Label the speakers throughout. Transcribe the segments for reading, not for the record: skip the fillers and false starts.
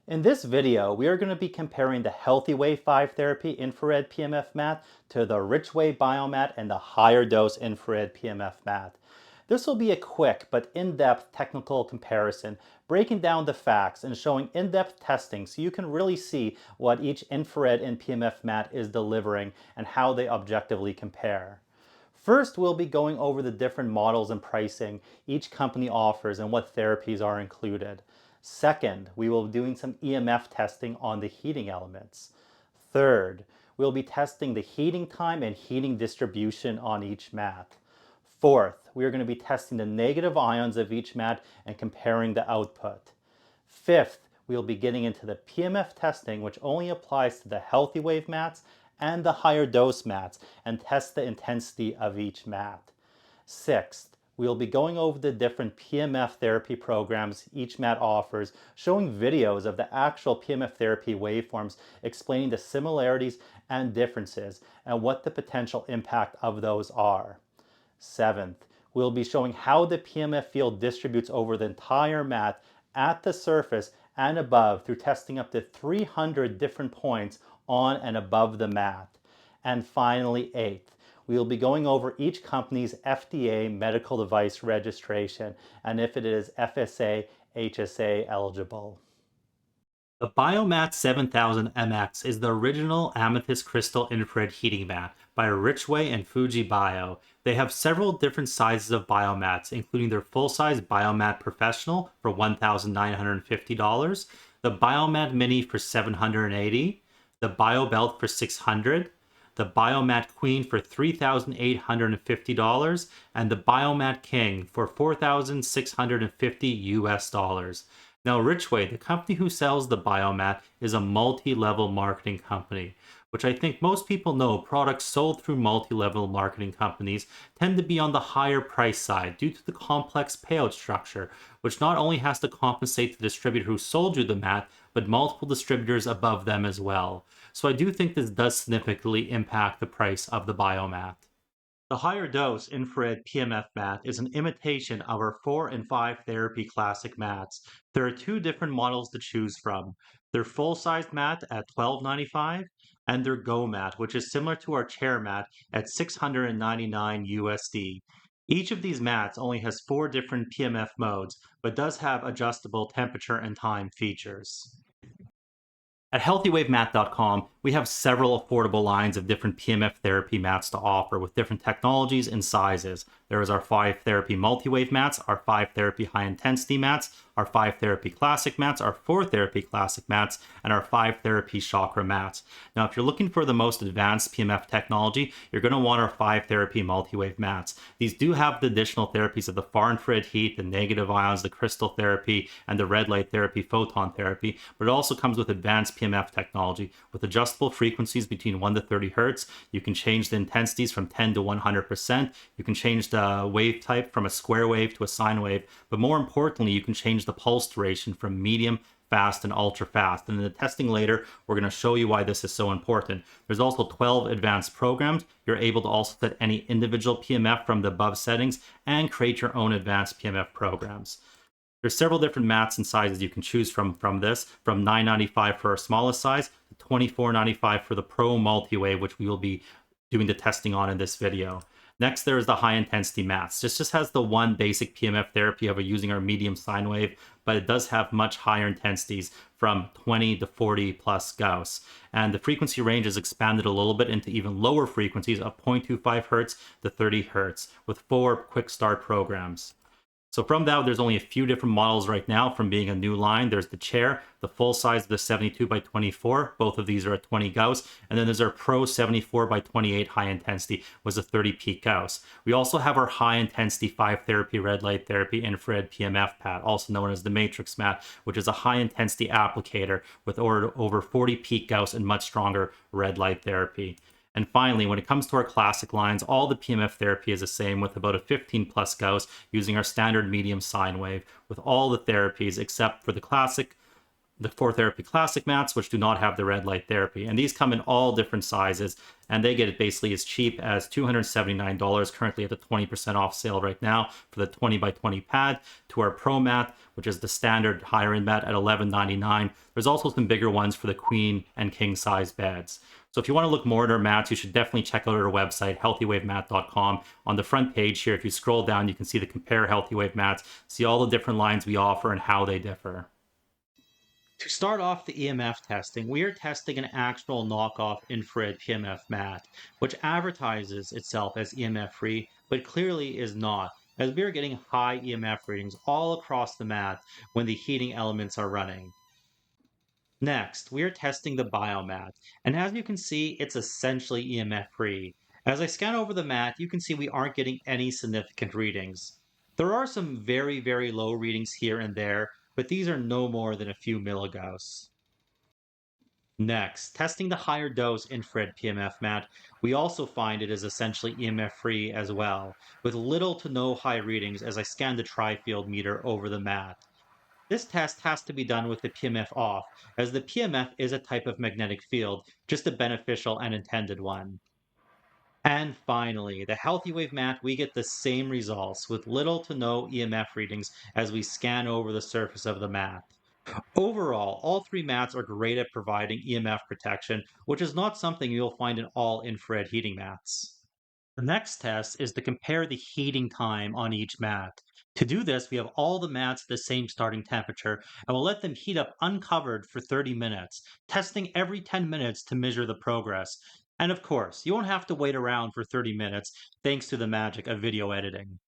Speaker 1: In this video, we are going to be comparing the HealthyWave 5 Therapy Infrared PEMF Mat to the RichWave Biomat and the HigherDose Infrared PEMF Mat. This will be a quick but in-depth technical comparison, breaking down the facts and showing in-depth testing so you can really see what each infrared and PEMF mat is delivering and how they objectively compare. First, we'll be going over the different models and pricing each company offers and what therapies are included. Second, we will be doing some EMF testing on the heating elements. Third, we'll be testing the heating time and heating distribution on each mat. Fourth, we are going to be testing the negative ions of each mat and comparing the output. Fifth, we'll be getting into the PEMF testing, which only applies to the HealthyWave mats and the HigherDose mats, and test the intensity of each mat. Sixth, we'll be going over the different PEMF therapy programs each mat offers, showing videos of the actual PEMF therapy waveforms, explaining the similarities and differences and what the potential impact of those are. Seventh, we'll be showing how the PEMF field distributes over the entire mat at the surface and above through testing up to 300 different points on and above the mat. And finally, eighth, we will be going over each company's FDA medical device registration and if it is FSA, HSA eligible. The Biomat 7000 MX is the original amethyst crystal infrared heating mat by Richway and Fuji Bio. They have several different sizes of biomats, including their full-size Biomat Professional for $1,950, the Biomat Mini for $780, the BioBelt for $600, the Biomat Queen for $3,850, and the Biomat King for $4,650 US. Now, Richway, the company who sells the Biomat, is a multi-level marketing company, which I think most people know products sold through multi-level marketing companies tend to be on the higher price side due to the complex payout structure, which not only has to compensate the distributor who sold you the mat, but multiple distributors above them as well. So I do think this does significantly impact the price of the Biomat. The HigherDose Infrared PEMF mat is an imitation of our 4 and 5 therapy classic mats. There are two different models to choose from. Their full-sized mat at $12.95 and their Go mat, which is similar to our chair mat at $699 USD. Each of these mats only has 4 different PEMF modes, but does have adjustable temperature and time features. At HealthyWaveMat.com, we have several affordable lines of different PEMF therapy mats to offer with different technologies and sizes. There is our 5 therapy multi-wave mats, our 5 therapy high intensity mats, our 5 therapy classic mats, our 4 therapy classic mats, and our 5 therapy chakra mats. Now, if you're looking for the most advanced PEMF technology, you're going to want our 5 therapy multi-wave mats. These do have the additional therapies of the far infrared heat, the negative ions, the crystal therapy, and the red light therapy, photon therapy, but it also comes with advanced PEMF technology with adjustable frequencies between 1 to 30 hertz. You can change the intensities from 10 to 100%. You can change the wave type from a square wave to a sine wave, but more importantly, you can change the pulse duration from medium, fast, and ultra fast. And in the testing later, we're going to show you why this is so important. There's also 12 advanced programs. You're able to also set any individual PEMF from the above settings and create your own advanced PEMF programs. There's several different mats and sizes you can choose from this, from $9.95 for our smallest size to $24.95 for the Pro Multi-Wave, which we will be doing the testing on in this video. Next, there is the high intensity mats. This just has the one basic PEMF therapy of using our medium sine wave, but it does have much higher intensities from 20 to 40 plus Gauss. And the frequency range is expanded a little bit into even lower frequencies of 0.25 hertz to 30 hertz with 4 quick start programs. So from that, there's only a few different models right now from being a new line. There's the chair, the full size of the 72 by 24. Both of these are at 20 Gauss. And then there's our Pro 74 by 28 high intensity was a 30 peak Gauss. We also have our high intensity 5 therapy red light therapy infrared PEMF pad, also known as the Matrix mat, which is a high intensity applicator with over 40 peak Gauss and much stronger red light therapy. And finally, when it comes to our classic lines, all the PEMF therapy is the same with about a 15 plus Gauss using our standard medium sine wave with all the therapies except for the classic the 4 Therapy Classic mats, which do not have the red light therapy. And these come in all different sizes, and they get it basically as cheap as $279, currently at the 20% off sale right now for the 20 by 20 pad, to our Pro Mat, which is the standard higher end mat at $11.99. There's also some bigger ones for the queen and king size beds. So if you want to look more at our mats, you should definitely check out our website, healthywavemat.com. On the front page here, if you scroll down, you can see the Compare HealthyWave mats, see all the different lines we offer and how they differ. To start off the EMF testing, we are testing an actual knockoff infrared PEMF mat, which advertises itself as EMF free, but clearly is not, as we are getting high EMF readings all across the mat when the heating elements are running. Next, we are testing the Biomat, and as you can see, it's essentially EMF free. As I scan over the mat, you can see we aren't getting any significant readings. There are some very, very low readings here and there, but these are no more than a few milligauss. Next, testing the HigherDose Infrared PEMF Mat, we also find it is essentially EMF free as well, with little to no high readings as I scan the tri-field meter over the mat. This test has to be done with the PEMF off, as the PEMF is a type of magnetic field, just a beneficial and intended one. And finally, the HealthyWave mat, we get the same results with little to no EMF readings as we scan over the surface of the mat. Overall, all three mats are great at providing EMF protection, which is not something you'll find in all infrared heating mats. The next test is to compare the heating time on each mat. To do this, we have all the mats at the same starting temperature and we'll let them heat up uncovered for 30 minutes, testing every 10 minutes to measure the progress. And of course, you won't have to wait around for 30 minutes thanks to the magic of video editing.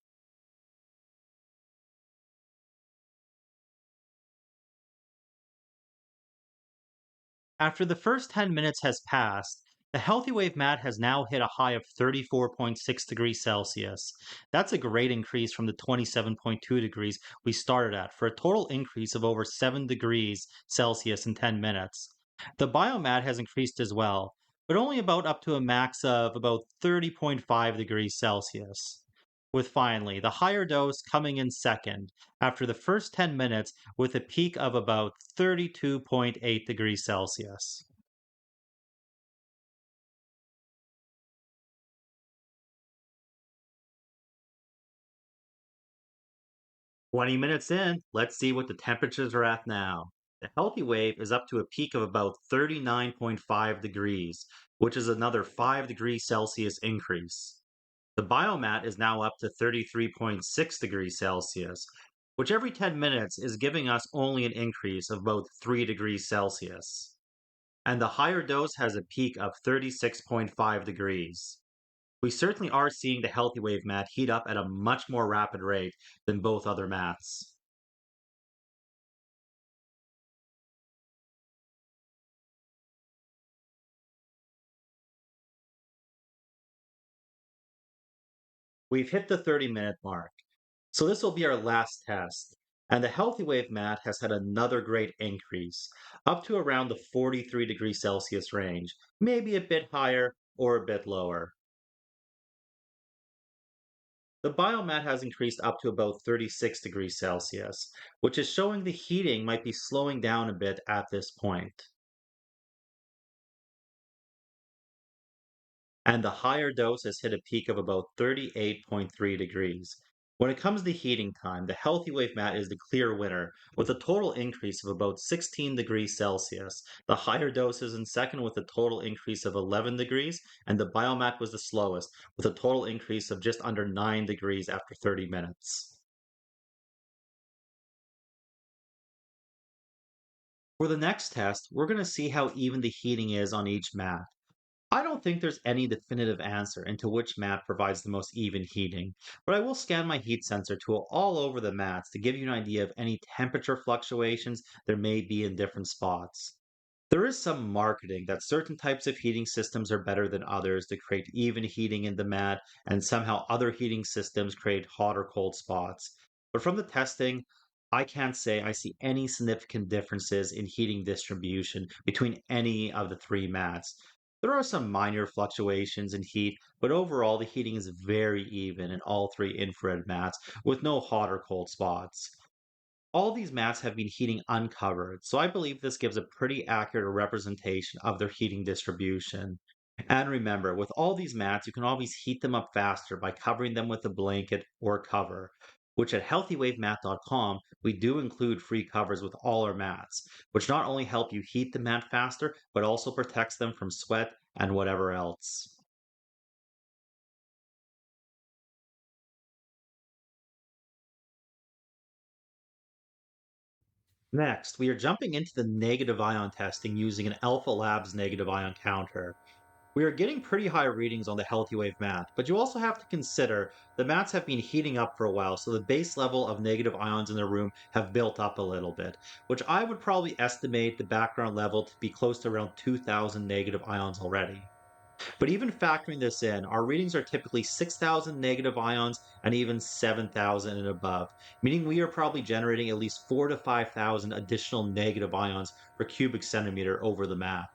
Speaker 1: After the first 10 minutes has passed, the HealthyWave mat has now hit a high of 34.6 degrees Celsius. That's a great increase from the 27.2 degrees we started at, for a total increase of over 7 degrees Celsius in 10 minutes. The biomat has increased as well, but only about up to a max of about 30.5 degrees Celsius. With finally the higher dose coming in second after the first 10 minutes with a peak of about 32.8 degrees Celsius. 20 minutes in, let's see what the temperatures are at now. The healthy wave is up to a peak of about 39.5 degrees, which is another 5 degrees Celsius increase. The biomat is now up to 33.6 degrees Celsius, which every 10 minutes is giving us only an increase of about 3 degrees Celsius. And the higher dose has a peak of 36.5 degrees. We certainly are seeing the healthy wave mat heat up at a much more rapid rate than both other mats. We've hit the 30-minute mark, so this will be our last test. And the healthy wave mat has had another great increase, up to around the 43 degrees Celsius range, maybe a bit higher or a bit lower. The biomat has increased up to about 36 degrees Celsius, which is showing the heating might be slowing down a bit at this point. And the higher dose has hit a peak of about 38.3 degrees. When it comes to heating time, the Healthy Wave mat is the clear winner, with a total increase of about 16 degrees Celsius. The higher dose is in second with a total increase of 11 degrees, and the Biomat was the slowest, with a total increase of just under 9 degrees after 30 minutes. For the next test, we're going to see how even the heating is on each mat. I don't think there's any definitive answer into which mat provides the most even heating, but I will scan my heat sensor tool all over the mats to give you an idea of any temperature fluctuations there may be in different spots. There is some marketing that certain types of heating systems are better than others to create even heating in the mat, and somehow other heating systems create hot or cold spots. But from the testing, I can't say I see any significant differences in heating distribution between any of the three mats. There are some minor fluctuations in heat, but overall the heating is very even in all three infrared mats with no hot or cold spots. All these mats have been heating uncovered, so I believe this gives a pretty accurate representation of their heating distribution. And remember, with all these mats, you can always heat them up faster by covering them with a blanket or cover, which at healthywavemat.com, we do include free covers with all our mats, which not only help you heat the mat faster, but also protects them from sweat and whatever else. Next, we are jumping into the negative ion testing using an Alpha Labs negative ion counter. We are getting pretty high readings on the HealthyWave mat, but you also have to consider the mats have been heating up for a while, so the base level of negative ions in the room have built up a little bit, which I would probably estimate the background level to be close to around 2,000 negative ions already. But even factoring this in, our readings are typically 6,000 negative ions and even 7,000 and above, meaning we are probably generating at least 4 to 5,000 additional negative ions per cubic centimeter over the mat.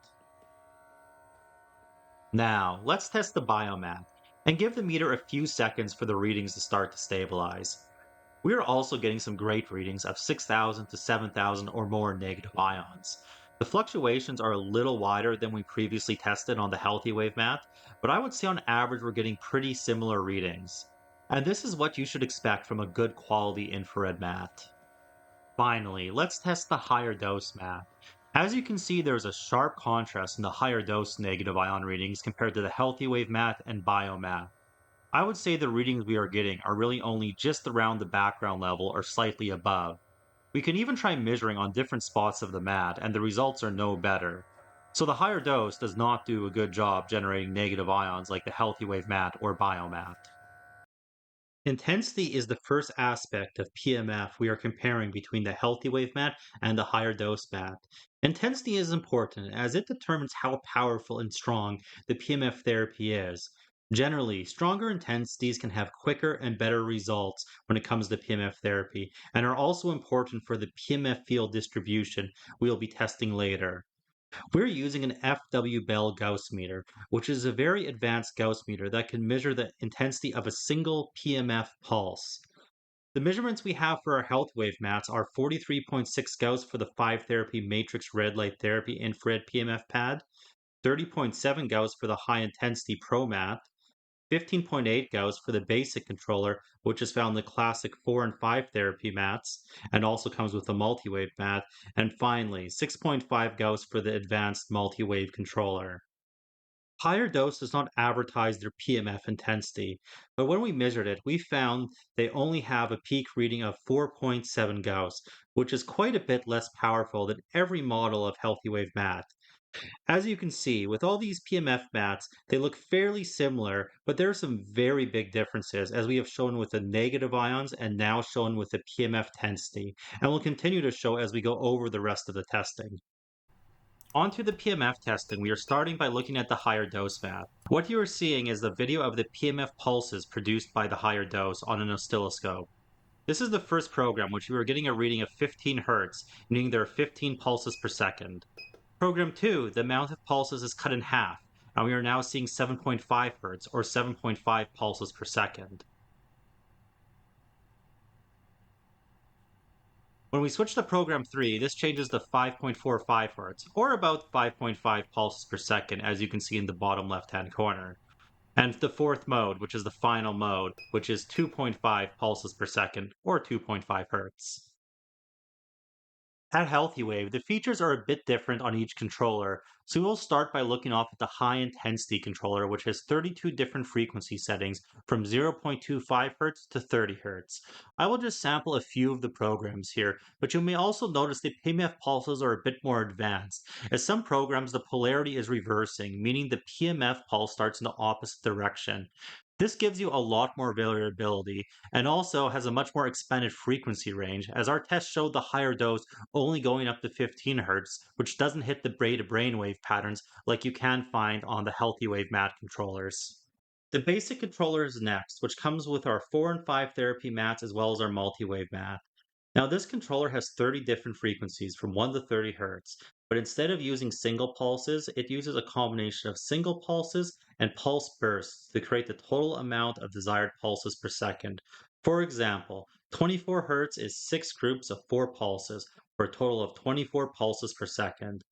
Speaker 1: Now, let's test the biomat and give the meter a few seconds for the readings to start to stabilize. We are also getting some great readings of 6,000 to 7,000 or more negative ions. The fluctuations are a little wider than we previously tested on the Healthy Wave mat, but I would say on average we're getting pretty similar readings. And this is what you should expect from a good quality infrared mat. Finally, let's test the higher dose mat. As you can see, there's a sharp contrast in the higher dose negative ion readings compared to the Healthy Wave mat and Biomat. I would say the readings we are getting are really only just around the background level or slightly above. We can even try measuring on different spots of the mat, and the results are no better. So the higher dose does not do a good job generating negative ions like the Healthy Wave mat or Biomat. Intensity is the first aspect of PMF we are comparing between the healthy wave mat and the higher dose mat. Intensity is important as it determines how powerful and strong the PMF therapy is. Generally, stronger intensities can have quicker and better results when it comes to PMF therapy and are also important for the PMF field distribution we'll be testing later. We're using an FW Bell Gauss meter, which is a very advanced Gauss meter that can measure the intensity of a single PMF pulse. The measurements we have for our health wave mats are 43.6 Gauss for the 5 therapy matrix red light therapy infrared PMF pad, 30.7 Gauss for the high intensity Pro mat, 15.8 Gauss for the basic controller, which is found in the classic 4 and 5 therapy mats and also comes with a multi-wave mat, and finally 6.5 Gauss for the advanced multi-wave controller. Higher Dose does not advertise their PMF intensity, but when we measured it, we found they only have a peak reading of 4.7 Gauss, which is quite a bit less powerful than every model of healthy wave mat. As you can see, with all these PMF mats, they look fairly similar, but there are some very big differences, as we have shown with the negative ions and now shown with the PMF intensity, and will continue to show as we go over the rest of the testing. Onto the PMF testing, we are starting by looking at the higher dose mat. What you are seeing is the video of the PMF pulses produced by the higher dose on an oscilloscope. This is the first program which we are getting a reading of 15 Hz, meaning there are 15 pulses per second. Program 2, the amount of pulses is cut in half, and we are now seeing 7.5 Hz or 7.5 pulses per second. When we switch to program 3, this changes to 5.45 Hz or about 5.5 pulses per second, as you can see in the bottom left hand corner. And the fourth mode, which is the final mode, which is 2.5 pulses per second or 2.5 Hz. At HealthyWave, the features are a bit different on each controller, so we'll start by looking off at the high intensity controller, which has 32 different frequency settings from 0.25 Hz to 30 Hz. I will just sample a few of the programs here, but you may also notice the PEMF pulses are a bit more advanced. As some programs, the polarity is reversing, meaning the PMF pulse starts in the opposite direction. This gives you a lot more variability and also has a much more expanded frequency range, as our test showed the higher dose only going up to 15 Hz, which doesn't hit the brain to brainwave patterns like you can find on the Healthy Wave mat controllers. The basic controller is next, which comes with our 4 and 5 therapy mats as well as our multi-wave mat. Now, this controller has 30 different frequencies from 1 to 30 Hz, but instead of using single pulses, it uses a combination of single pulses and pulse bursts to create the total amount of desired pulses per second, For example, 24 Hz is 6 groups of 4 pulses for a total of 24 pulses per second.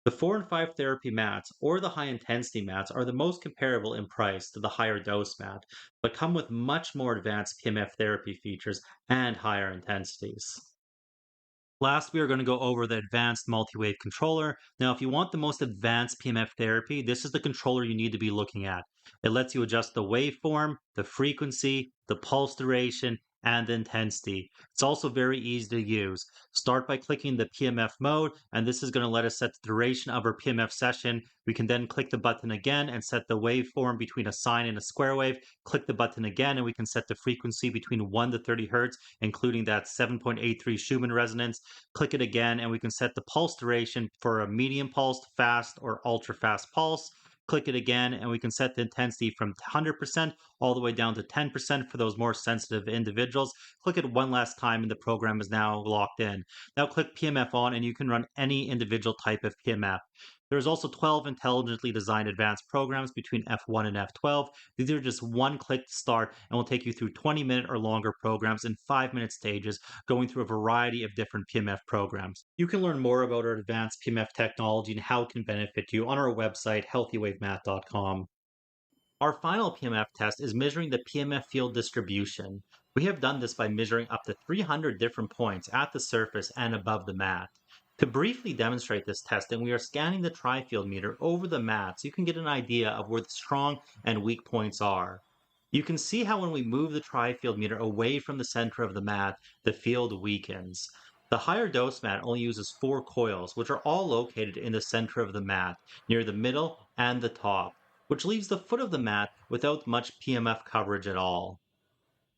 Speaker 1: The 4 and 5 therapy mats or the high intensity mats are the most comparable in price to the higher dose mat, but come with much more advanced PMF therapy features and higher intensities. Last, we are going to go over the advanced multi-wave controller. Now, if you want the most advanced PMF therapy, this is the controller you need to be looking at. It lets you adjust the waveform, the frequency, the pulse duration, and the intensity. It's also very easy to use. Start by clicking the PMF mode, and this is going to let us set the duration of our PMF session. We can then click the button again and set the waveform between a sine and a square wave. Click the button again, and we can set the frequency between 1 to 30 Hz, including that 7.83 Schumann resonance. Click it again, and we can set the pulse duration for a medium pulsed, fast, or ultra fast pulse. Click it again, and we can set the intensity from 100% all the way down to 10% for those more sensitive individuals. Click it one last time, and the program is now locked in. Now click PMF on, and you can run any individual type of PMF. There's also 12 intelligently designed advanced programs between F1 and F12. These are just one click to start and will take you through 20-minute or longer programs in 5-minute stages, going through a variety of different PMF programs. You can learn more about our advanced PMF technology and how it can benefit you on our website, HealthyWaveMat.com. Our final PMF test is measuring the PMF field distribution. We have done this by measuring up to 300 different points at the surface and above the mat. To briefly demonstrate this testing, we are scanning the tri-field meter over the mat so you can get an idea of where the strong and weak points are. You can see how when we move the tri-field meter away from the center of the mat, the field weakens. The higher dose mat only uses 4 coils, which are all located in the center of the mat, near the middle and the top, which leaves the foot of the mat without much PMF coverage at all.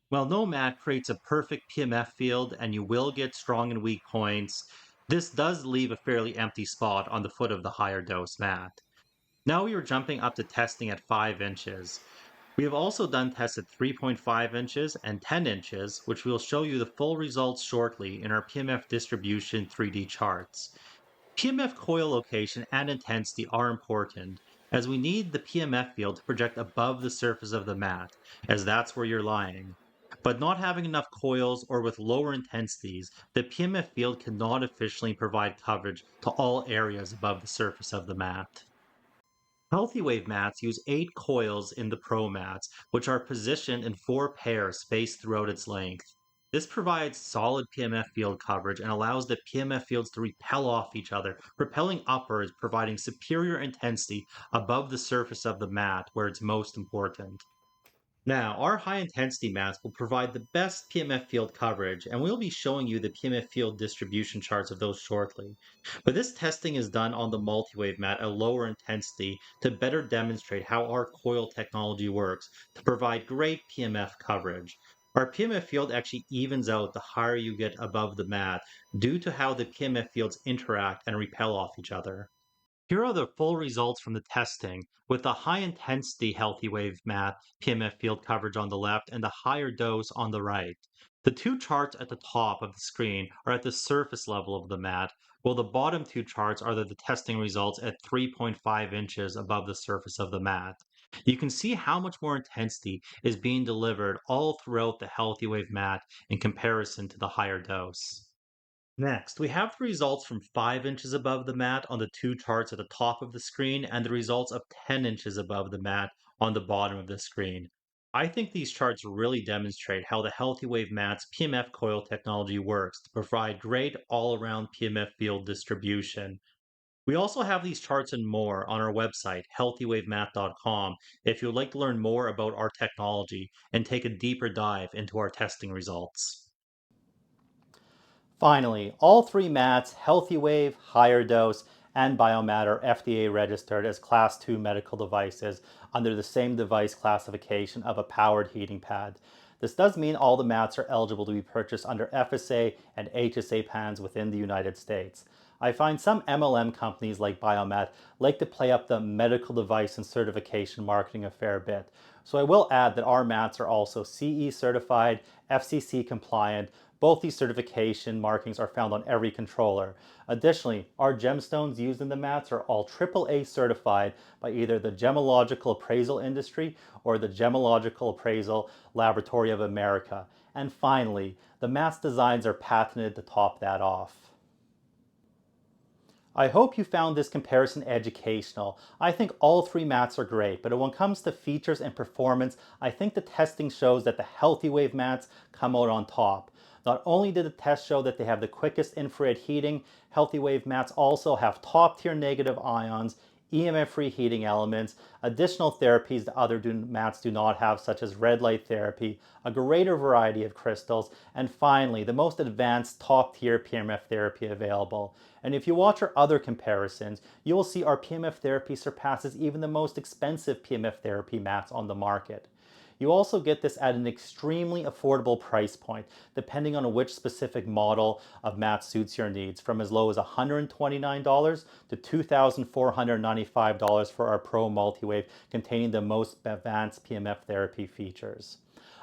Speaker 1: While no mat creates a perfect PMF field and you will get strong and weak points, this does leave a fairly empty spot on the foot of the higher dose mat. Now we are jumping up to testing at 5 inches. We have also done tests at 3.5 inches and 10 inches, which we'll show you the full results shortly in our PMF distribution 3D charts. PMF coil location and intensity are important, as we need the PMF field to project above the surface of the mat, as that's where you're lying. But not having enough coils or with lower intensities, the PMF field cannot efficiently provide coverage to all areas above the surface of the mat. HealthyWave mats use 8 coils in the Pro mats, which are positioned in 4 pairs spaced throughout its length. This provides solid PMF field coverage and allows the PMF fields to repel off each other, repelling upwards, providing superior intensity above the surface of the mat where it's most important. Now, our high intensity mats will provide the best PMF field coverage, and we'll be showing you the PMF field distribution charts of those shortly. But this testing is done on the multi-wave mat at lower intensity to better demonstrate how our coil technology works to provide great PMF coverage. Our PMF field actually evens out the higher you get above the mat due to how the PMF fields interact and repel off each other. Here are the full results from the testing, with the high intensity healthy wave mat PMF field coverage on the left and the higher dose on the right. The 2 charts at the top of the screen are at the surface level of the mat, while the bottom 2 charts are the testing results at 3.5 inches above the surface of the mat. You can see how much more intensity is being delivered all throughout the healthy wave mat in comparison to the higher dose. Next, we have the results from 5 inches above the mat on the 2 charts at the top of the screen and the results of 10 inches above the mat on the bottom of the screen. I think these charts really demonstrate how the Healthy Wave Mat's PMF coil technology works to provide great all-around PMF field distribution. We also have these charts and more on our website, HealthyWaveMat.com, if you would like to learn more about our technology and take a deeper dive into our testing results.
Speaker 2: Finally, all 3 mats, HealthyWave, HigherDose, and Biomat are FDA registered as Class 2 medical devices under the same device classification of a powered heating pad. This does mean all the mats are eligible to be purchased under FSA and HSA plans within the United States. I find some MLM companies like Biomat like to play up the medical device and certification marketing a fair bit. So I will add that our mats are also CE certified, FCC compliant. Both these certification markings are found on every controller. Additionally, our gemstones used in the mats are all AAA certified by either the Gemological Appraisal Industry or the Gemological Appraisal Laboratory of America. And finally, the mat's designs are patented to top that off. I hope you found this comparison educational. I think all three mats are great, but when it comes to features and performance, I think the testing shows that the HealthyWave mats come out on top. Not only did the test show that they have the quickest infrared heating, HealthyWave mats also have top-tier negative ions, EMF-free heating elements, additional therapies that other mats do not have, such as red light therapy, a greater variety of crystals, and finally, the most advanced top-tier PEMF therapy available. And if you watch our other comparisons, you will see our PEMF therapy surpasses even the most expensive PEMF therapy mats on the market. You also get this at an extremely affordable price point, depending on which specific model of mat suits your needs, from as low as $129 to $2,495 for our Pro Multiwave, containing the most advanced PEMF therapy features.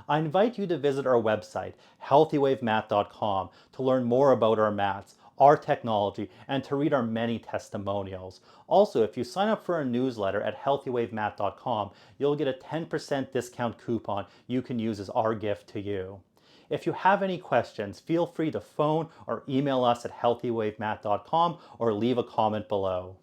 Speaker 2: I invite you to visit our website, healthywavemat.com, to learn more about our mats, our technology, and to read our many testimonials. Also, if you sign up for our newsletter at healthywavemat.com, you'll get a 10% discount coupon you can use as our gift to you. If you have any questions, feel free to phone or email us at healthywavemat.com or leave a comment below.